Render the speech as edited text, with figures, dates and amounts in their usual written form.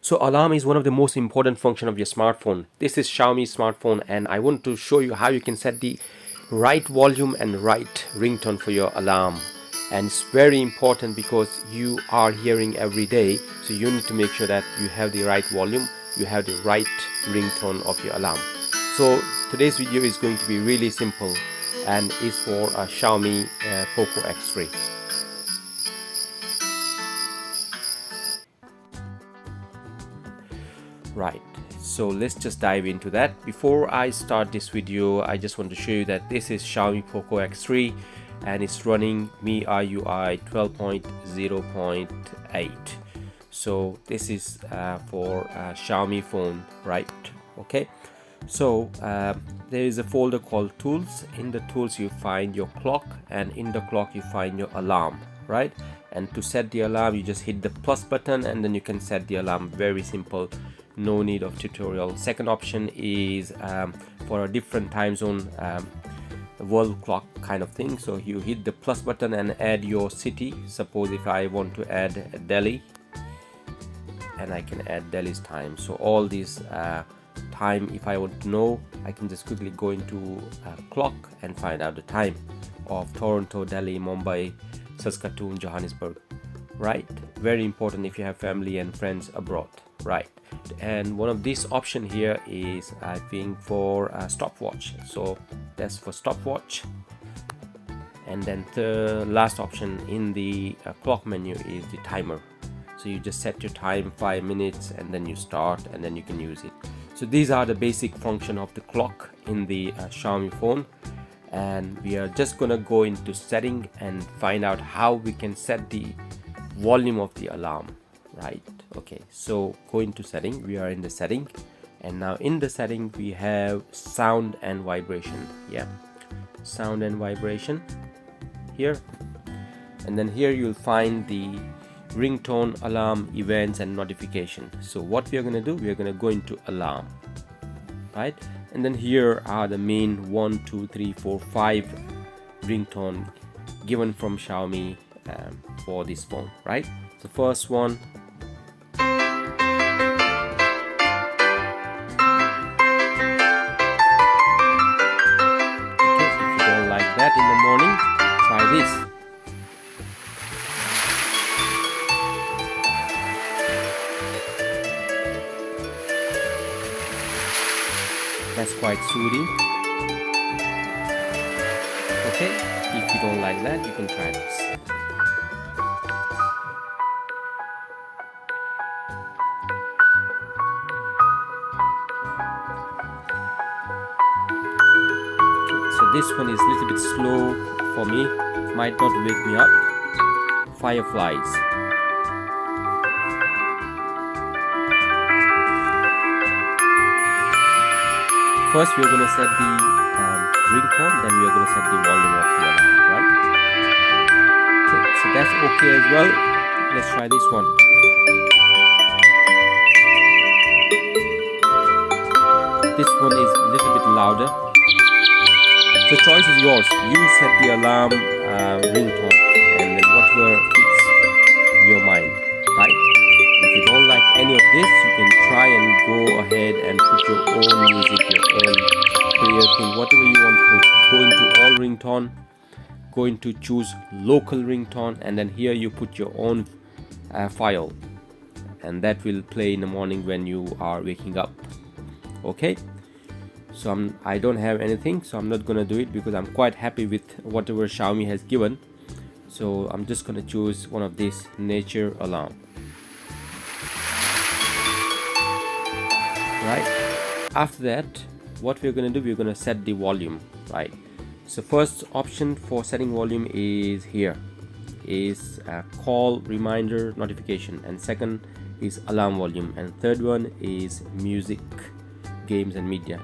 So alarm is one of the most important function of your smartphone. This is Xiaomi smartphone and I want to show you how you can set the right volume and right ringtone for your alarm. And it's very important because you are hearing every day, so you need to make sure that you have the right volume, you have the right ringtone of your alarm. So today's video is going to be really simple and is for a Xiaomi Poco X3. Right, so let's just dive into that. Before I start this video, I just want to show you that this is Xiaomi Poco X3 and it's running MIUI 12.0.8. so this is for Xiaomi phone, right? Okay, so there is a folder called tools. In the tools you find your clock, and in the clock you find your alarm, right? And to set the alarm, you just hit the plus button and then you can set the alarm. Very simple, no need of tutorial. Second option is for a different time zone, world clock kind of thing. So you hit the plus button and add your city. Suppose if I want to add Delhi, and I can add Delhi's time. So all these time, if I want to know, I can just quickly go into clock and find out the time of Toronto, Delhi, Mumbai, Saskatoon, Johannesburg, right? Very important if you have family and friends abroad, right? And one of these option here is I think for stopwatch. So that's for stopwatch. And then the last option in the clock menu is the timer. So you just set your time 5 minutes and then you start and then you can use it. So these are the basic function of the clock in the Xiaomi phone, and we are just gonna go into setting and find out how we can set the volume of the alarm, right? Okay, so go into setting. We are in the setting, and now in the setting we have sound and vibration. Yeah, sound and vibration here, and then here you'll find the ringtone, alarm, events and notification. So what we are going to do, we are going to go into alarm, right? And then here are the main 1 2 3 4 5 ringtone given from Xiaomi for this phone, right? So first one, okay, if you don't like that in the morning, try this. That's quite soothing. Okay, if you don't like that, you can try this. Okay, so this one is a little bit slow for me, might not wake me up. Fireflies. First we are going to set the ringtone, then we are going to set the volume of the alarm, right? Okay, so that's okay as well. Let's try this one. This one is a little bit louder. So choice is yours. You set the alarm ringtone and then whatever fits your mind, right? If you don't like any of this, you can try and go ahead and put your own music, your own prayer thing, whatever you want to put. Go into all ringtone, go into choose local ringtone, and then here you put your own file, and that will play in the morning when you are waking up. Okay, so I don't have anything, so I'm not gonna do it because I'm quite happy with whatever Xiaomi has given. So I'm just gonna choose one of these nature alarm. Right, after that what we're going to do, we're going to set the volume, right? So first option for setting volume is here, is call, reminder, notification, and second is alarm volume, and third one is music, games and media.